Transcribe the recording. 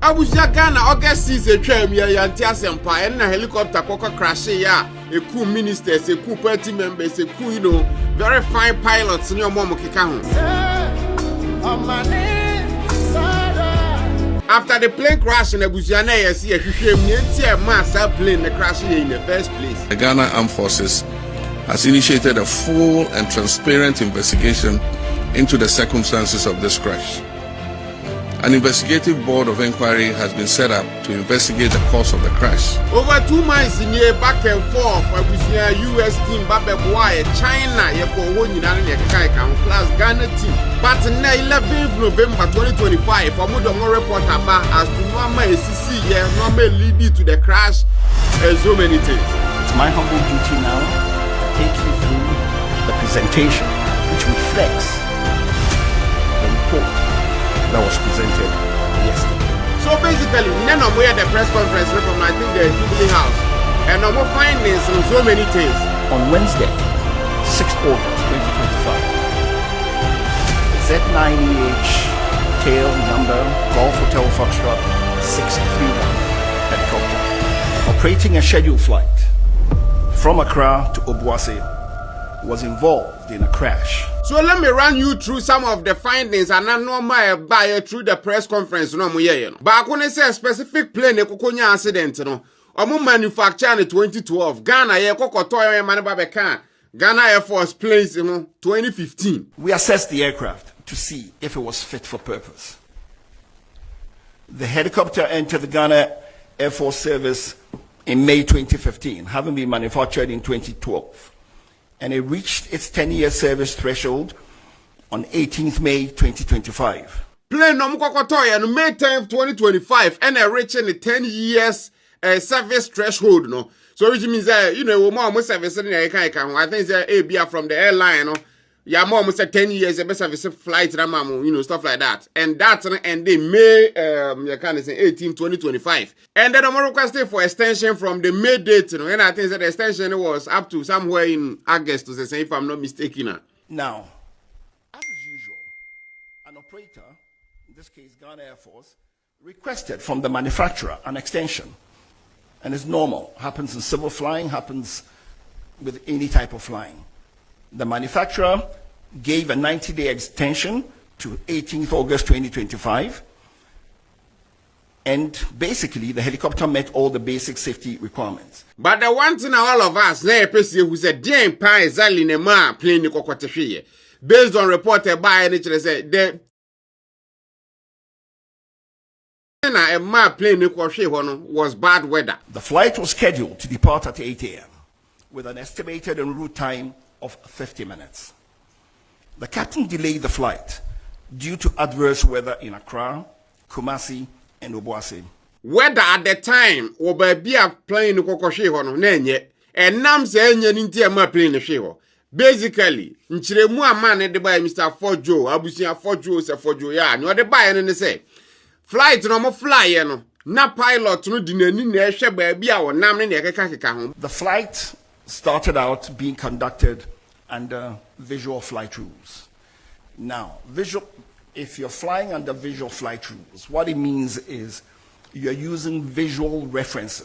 Abusia Ghana August 6 atwam ya ntia sempa en na helicopter koko crash ya eku ministers eku party members eku very fine pilots ni omo keka ho. After the plane crash in Abusia na yesi ehwehwem ni ntia massa plane the crash in the first place. The Ghana Armed Forces has initiated a full and transparent investigation into the circumstances of this crash. An investigative board of inquiry has been set up to investigate the cause of the crash. Over 2 months in here back and forth, Abusia US team Babeboy, China, plus Ghana team. But on 11th November 2025, Amudomo report about as to normal ACC, normal leading to the crash, so many things. It's my humble duty now to take you through the presentation, which reflects the report that was presented yesterday. So basically, none of we had the press conference from I think the Jubilee House, and no more findings on so many things. On Wednesday, 6th August 2025, Z9EH tail number Golf Hotel Foxtrot 631 helicopter operating a scheduled flight from Accra to Obuasi was involved in a crash. So let me run you through some of the findings and I normal buy through the press conference no mo ye no. Ba ko ne say specific plane ekokonya accident no. Omo manufacture in 2012. Ghana ye kokoto ye man ba be kan. Ghana Air Force planes in 2015. We assessed the aircraft to see if it was fit for purpose. The helicopter entered the Ghana Air Force service in May 2015, having been manufactured in 2012. And it reached its 10-year service threshold on 18th May 2025. Plane no mkokotoya no May 10th 2025 and reaching the 10 years service threshold no. So which means that we more service in the I think that ABR from the airline no. Yeah, more almost 10 years a service flight stuff like that. And that's and they May 18 2025. And then I'm requesting for extension from the May date, and I think that the extension was up to somewhere in August, to say if I'm not mistaken. Now, as is usual, an operator, in this case Ghana Air Force, requested from the manufacturer an extension. And it's normal, happens in civil flying, happens with any type of flying. The manufacturer gave a 90-day extension to 18th August 2025. And basically, the helicopter met all the basic safety requirements. But the one thing all of us, who said, based on reported by NHS, said, the plane was bad weather. The flight was scheduled to depart at 8 a.m. with an estimated en route time of 50 minutes. The captain delayed the flight due to adverse weather in Accra, Kumasi, and Obuasi. Weather at the time, be a plane and nam say plane basically, nchiremu amane de by Mr. Fojo, Abusia Fojo se Fojo ya, no de buy and say flight no mo fly no na pilot no di nani na ehwe ba bia wo nam ne keka ho. The flight started out being conducted under visual flight rules. Now, if you're flying under visual flight rules, what it means is you're using visual references.